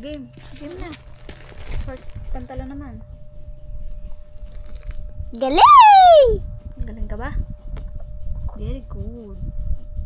Game. Game na. Short pantalo naman. Galing! Galing ka ba? Very good.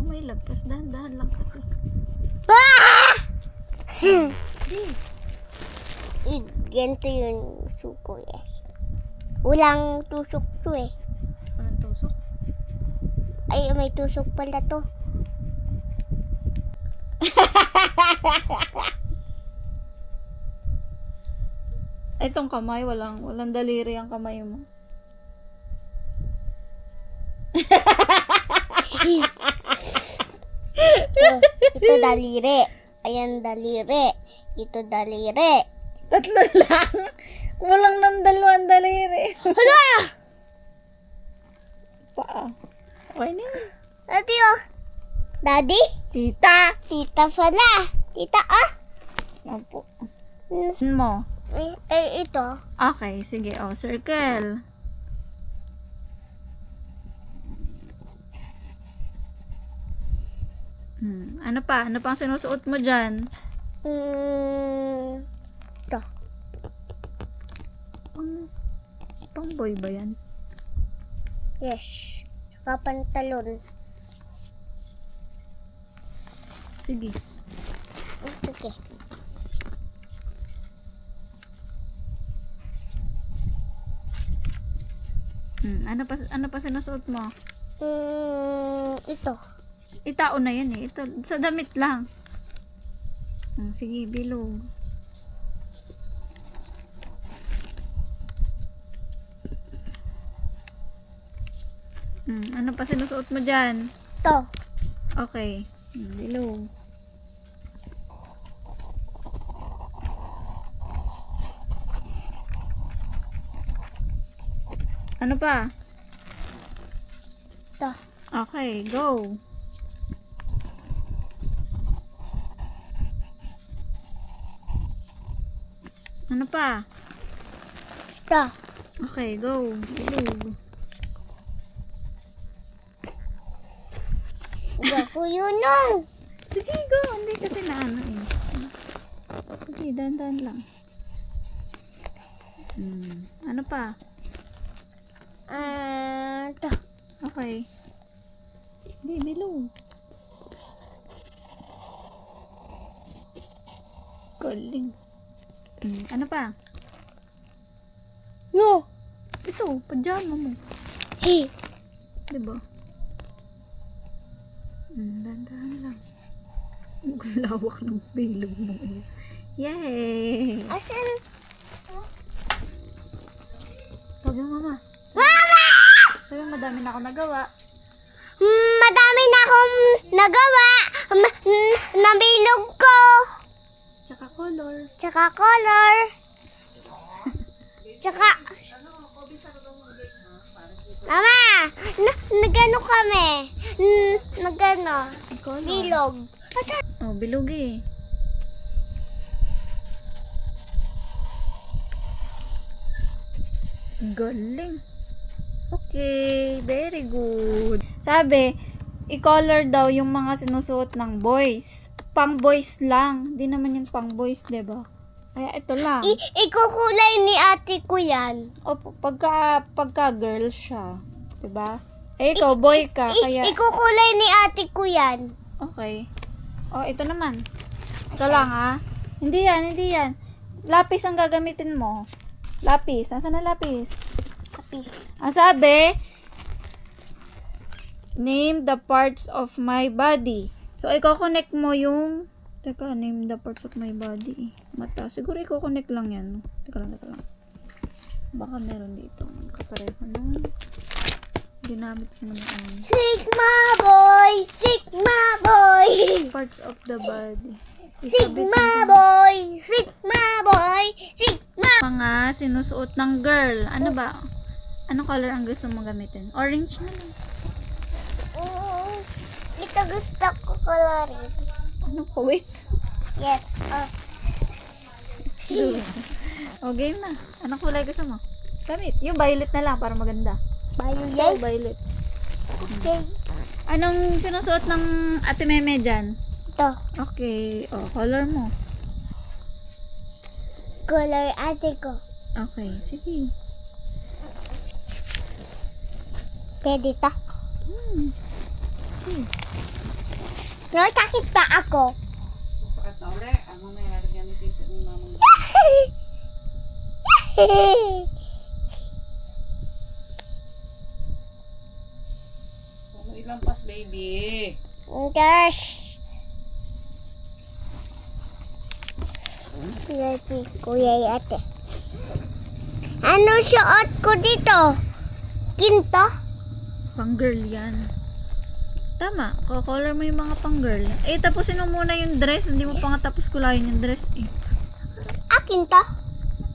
Oh, may lagpas. Dahan-dahan lang kasi. Ah! Di. Ganito yung suko eh. Walang tusok to eh. Walang tusok. Ay, may tusok pala to. Itong kamay, walang daliri ang kamay mo. Ito daliri. Ayan daliri. Ito daliri. Tatlo lang. Walang ng dalawang daliri. Hala! Paa. Okay na yun. Daddy oh. Daddy? Tita. Tita pala. Tita ah. Opo. Mo. Ito. Okay, sige. Oh, circle. Ano pa? Ano pang sinusuot mo dyan? Ito. Pang boy ba yan? Yes. Saka pantalon. Sige. Sige. Ano pa sinusuot mo? Ito. Itao na yan eh. Ito, sa damit lang. Sige, bilog. Ano pa sinusuot mo dyan? Ito. Okay. Bilog. Ano pa? Ito. Okay, go. Ano pa? Ito. Okay, go. Bilog. Gago yun nung. Sige, go. Hindi kasi na ano eh. Sige, dahan-dahan lang. Ano pa? Ito. Okay. Hindi, bilog. Galing. Ano pa? No. Ito, pajama mo. Hey. Diba? Dahan-dahan lang. Ang lawak ng bilog mo eh. Yay! Asan? Sabi mo, mama. Mama! Sabi mo, madami na ako nagawa. Madami na akong nagawa. Nabilog ko. Tsaka color. Tsaka color. Tsaka... Mama! Nagano kami? Nagano? Color. Bilog. Oh, bilog eh. Galing. Okay, very good. Sabi, i-color daw yung mga sinusuot ng boys. Pang boys lang. Di naman yung pang boys, diba? Kaya ito lang. Ikukulay ni ate ko yan. O, pagka girl siya. Diba? Eh, ikaw, boy ka. Kaya, Ikukulay ni ate ko yan. okay. O, ito naman. Ito lang, ha? Hindi yan. Lapis ang gagamitin mo. Lapis. Nasaan na lapis? Kapis. Ang sabi, name the parts of my body. So, i-connect mo yung, teka, name the parts of my body. Mata. Siguro i-connect lang yan. No? Teka lang. Baka meron dito. Kapareho na. Ginamit mo na ang Sigma boy! Sigma boy! parts of the body. Sigma boy! Sigma boy! Sigma! Mga sinusuot ng girl. Ano ba? Anong color ang gusto mong gamitin? Orange na lang. Ito gusto ko colorin. Ano pa? Wait. Yes. O, game na. Anong kulay gusto mo? Gamit. Yung violet na lang para maganda. Violet? Violet. Okay. Anong sinusuot ng ate Meme dyan? Ito. Okay. O, color mo. color ate ko. Okay, sige. Pwede to. Okay. Pero sakit pa ako. Sakit na uli. Ano nangyari dyan ni tita ni mamang? Ano ilampas, baby? Gosh. Kuya ate. Ano suot ko dito? Kinto? Pang-girl yan. Tama, color mo yung mga pang-girl. Eh, tapusin mo muna yung dress. Hindi mo pa nga tapos kulayin yung dress eh. Akin to?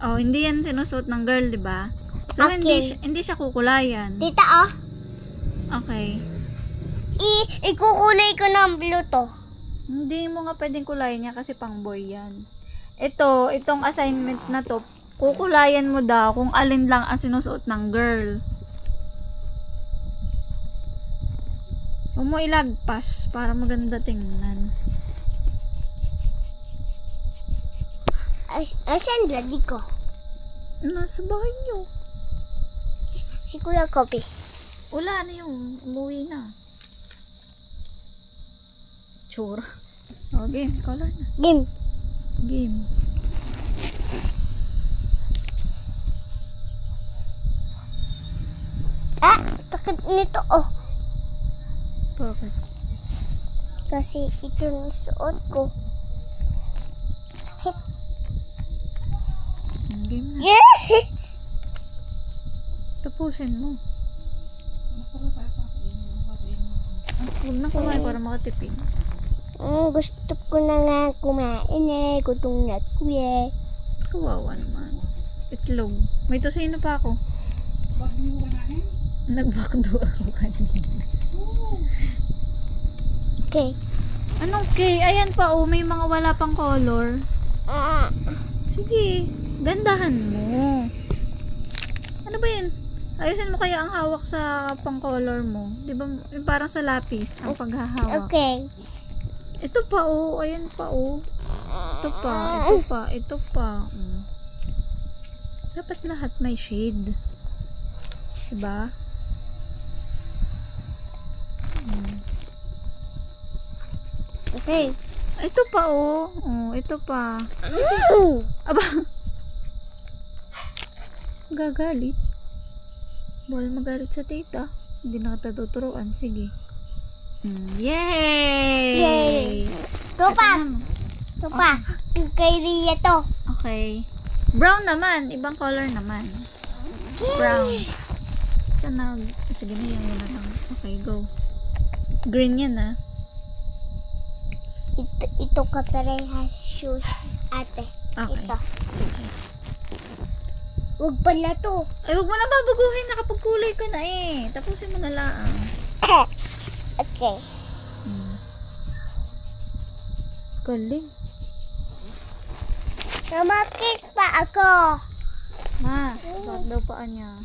Oh, hindi yan sinusuot ng girl, di ba? So, Okay. hindi siya kukulayan. Tita oh. Okay. Ikukulay ko ng blue to. Hindi mo nga pwedeng kulayan niya kasi pang boy yan. Itong assignment na to, kukulayan mo daw kung alin lang ang sinusuot ng girl. Huwag mo ilagpas para maganda tingnan. Asan daddy ko? Nasa bahay niyo. Si Kuya Kopi. Wala na yung umuwi na. Tsura. O, game. Color na. Game. Game. Ah, takip nito oh. Bakit? Kasi ito yung suot ko. Game na. Yeah! Tapusin mo. Huwag na kumain para makatipid. Gusto ko na nga kumain eh. Gutom na ko eh. Kawawa naman. Itlog. May tosino pa ako. Nagbakdo ako kanina. Okay. Anong okay? Ayan pa oh, may mga wala pang color. Sige, gandahan mo. Ano ba yun? Ayusin mo kaya ang hawak sa pang color mo. Di ba yung parang sa lapis ang paghahawak. Okay. Ito pa oh, ayan pa oh. Ito pa, ito pa, ito pa. Dapat lahat may shade. Diba? Okay. Ito pa oh. Oh, ito pa. Aba. Gagalit. Bawal magalit sa tita. Hindi na kita tuturuan. Sige. Yay! Yay! Ito pa. Ito naman. Ito pa. Kay Ria to. Okay. Brown naman. Ibang color naman. Brown. Saan na? Sige na yan. Yun na lang. Okay, go. Green yan ah. Ito ka parehas shoes, ate. Okay. Ito. Sige. Huwag pala to. Ay, huwag mo na babaguhin. Nakapagkulay ka na eh. Tapusin mo na lang. Okay. Galing. Namakit pa ako. Ma, bakit daw paan niya?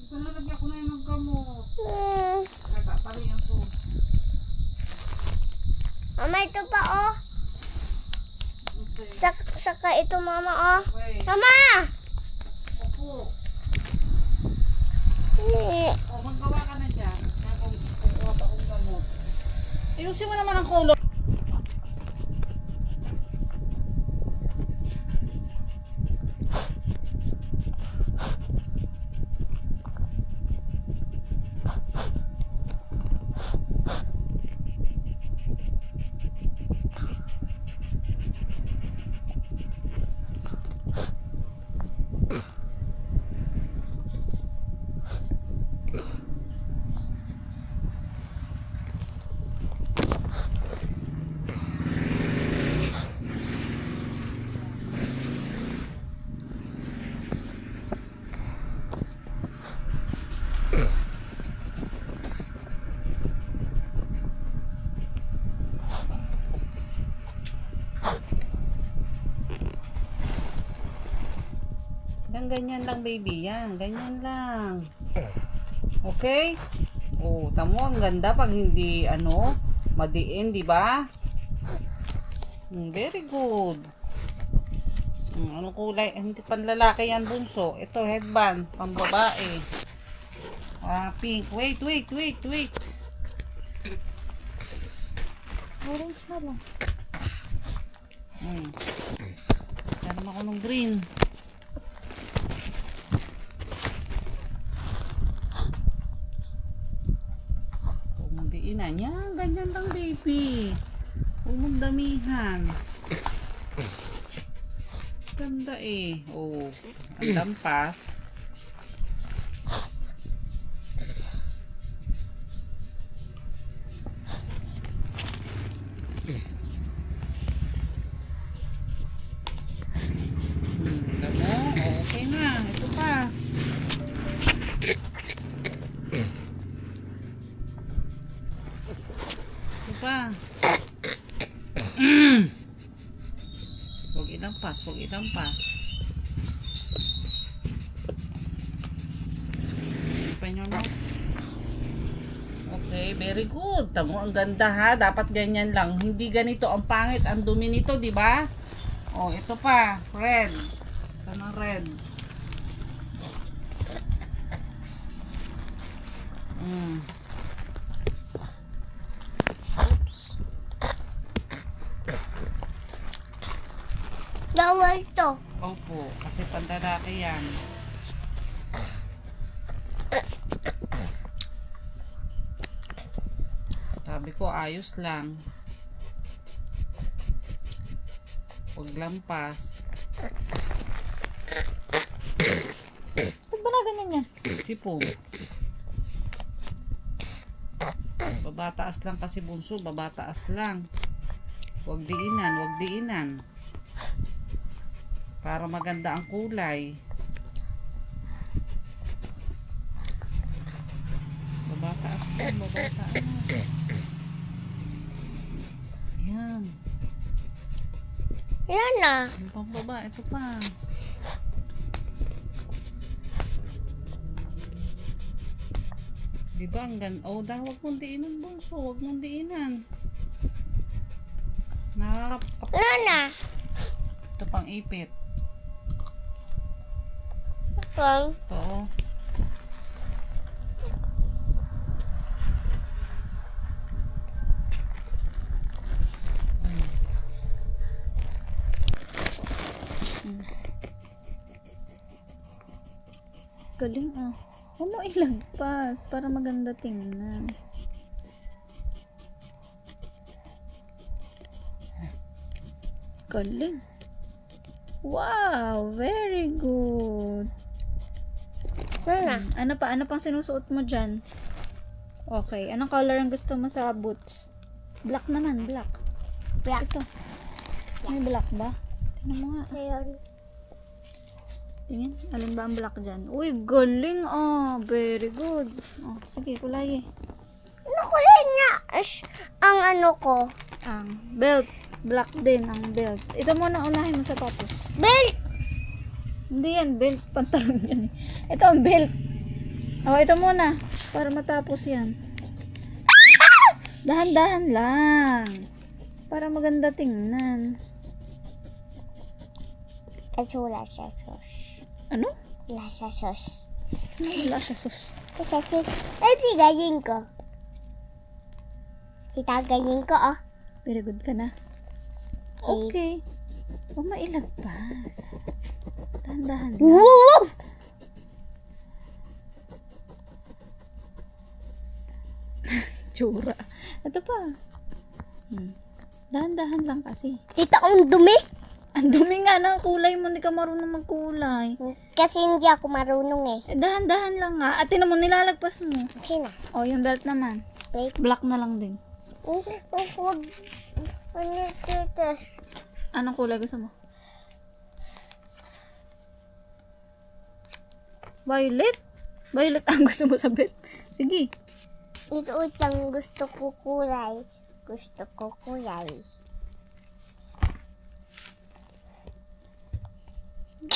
Nalagyan ko na yung gamot. Nagpaparihan ko. Mama, ito pa oh. Saka ito mama oh. Okay. Mama! Opo. O, maggawa ka na dyan. Kaya kung kukuha pa akong gamot. Ayusin mo naman ang color. Ganyan lang, baby. Yan, ganyan lang. Okay? Oh, tamo ang ganda pag hindi madiin, di ba? Very good. Anong kulay? Hindi panlalaki yan, bunso. Ito, headband. Pambabae. Pink. Wait. Orange na lang. Kaya naman ako ng green. Huwag mong diinan. Yan, ganyan lang, baby. Huwag mong damihan. Ganda eh. Oh, ang lampas. Alam mo? Oh, okay na. Ito pa. Ito pa. Huwag ilampas. Sipan nyo na. Okay, very good. Tamo, ang ganda ha. Dapat ganyan lang. Hindi ganito. Ang pangit. Ang dumi nito, di ba? Oh, ito pa. Red. Saan ang red? Oops. Bawal to. Opo, kasi pandalaki yan. Sabi ko, ayos lang. Huwag lampas. Ba't ba na ganyan yan? Sipong. Babataas lang kasi bunso, babataas lang. Huwag diinan. Para maganda ang kulay. Babataas lang, babataas. Yan. Yan na. Yung pambaba, ito pa. Diba ang ganda? Oh, huwag mong diinan, bunso. Huwag mong diinan. Yan na. Ito pang ipit. Pang. Ito. Galing ah. Huwag mo ilagpas para maganda tingnan. Galing. Wow, very good. Yan na. Ano pang sinusuot mo dyan? Okay, anong color ang gusto mo sa boots? Black naman, black. Black. Ito. May black ba? Tingnan mo nga. Ayun. Tingin, alin ba ang black dyan? Uy, galing ah. Very good. Oh, sige, kulay eh. Ano ko yan nga? Ang ano ko. Ang belt. Black din ang belt. Ito muna unahin mo sapatos. Belt. Hindi yan, belt. Pantalon yan eh. Ito ang belt. Oh, ito muna. Para matapos yan. Dahan-dahan lang. Para maganda tingnan. Kasi wala siya sauce. Ano? Wala siya sauce. Wala siya sus. Wala siya sauce. Ay, sigayin ko. Sitagayin ko, oh. Very good ka na. Okay. Huwag mailagpas. Dahan-dahan lang. Woo! Tsura. Ito pa. Dahan-dahan lang kasi. Tita, ang dumi. Ang dumi nga ng kulay mo. Hindi ka marunong magkulay. Kasi hindi ako marunong eh. Dahan-dahan lang nga. At tinan mo, nilalagpas mo. Okay na. O, yung belt naman. Wait. Black na lang din. Huwag. Ano titas? Anong kulay gusto mo? Violet? Violet ang gusto mo sa belt. Sige. Ito lang gusto ko kulay. Gusto ko kulay.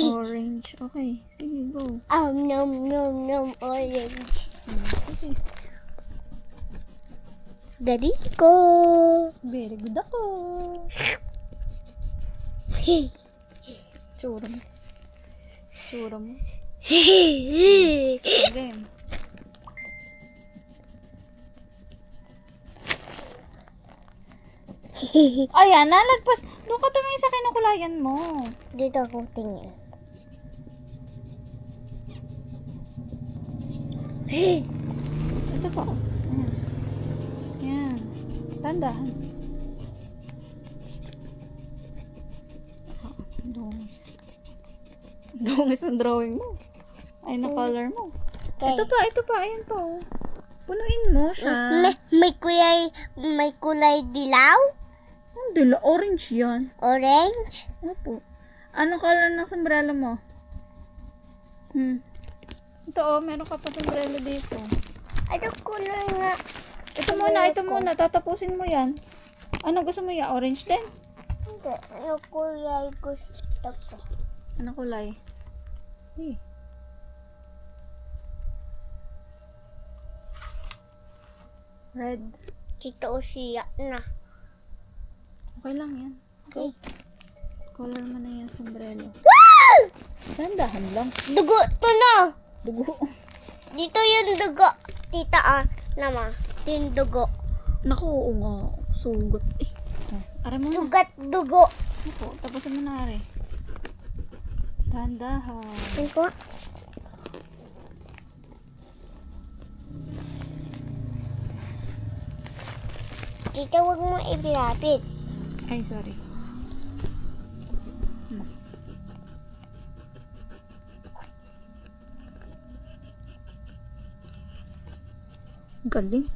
Orange. Okay. Sige, go. Nom, orange. Sige. Daddy ko. Very good ako. Tsura mo. Tsura mo. Game. Ayan, nalagpas. Doon ka tumingin sa kinukulayan mo. Dito ako tingin. Ito pa. Ayan. Ayan. Tandahan. Dungis. Dungis ang drawing mo. Ay, na color mo. Okay. Ito pa. Ayan pa. Oh. Punuin mo siya. May kulay dilaw? Hindi, orange yan. Orange? Opo. Anong color ng sombrero mo? Ito meron ka pa sombrero dito. Ano kulay nga? Ito muna. Tatapusin mo yan. Ano gusto mo yan? Orange din? Hindi. Ano kulay gusto ko? Anong kulay? Red. Dito siya na. Okay lang yan. Okay. Color mo na yan sombrero. Dandahan lang. Dugo to na. Dugo. Dito yung dugo. Tita naman. Yung dugo. Naku, oo nga. Sugot. Aray mo na. Sugat dugo. Naku, tapusin mo na aray. Dandahan. Tingin ko. Tita, huwag mo ibirapit. Ay, sorry. Galing.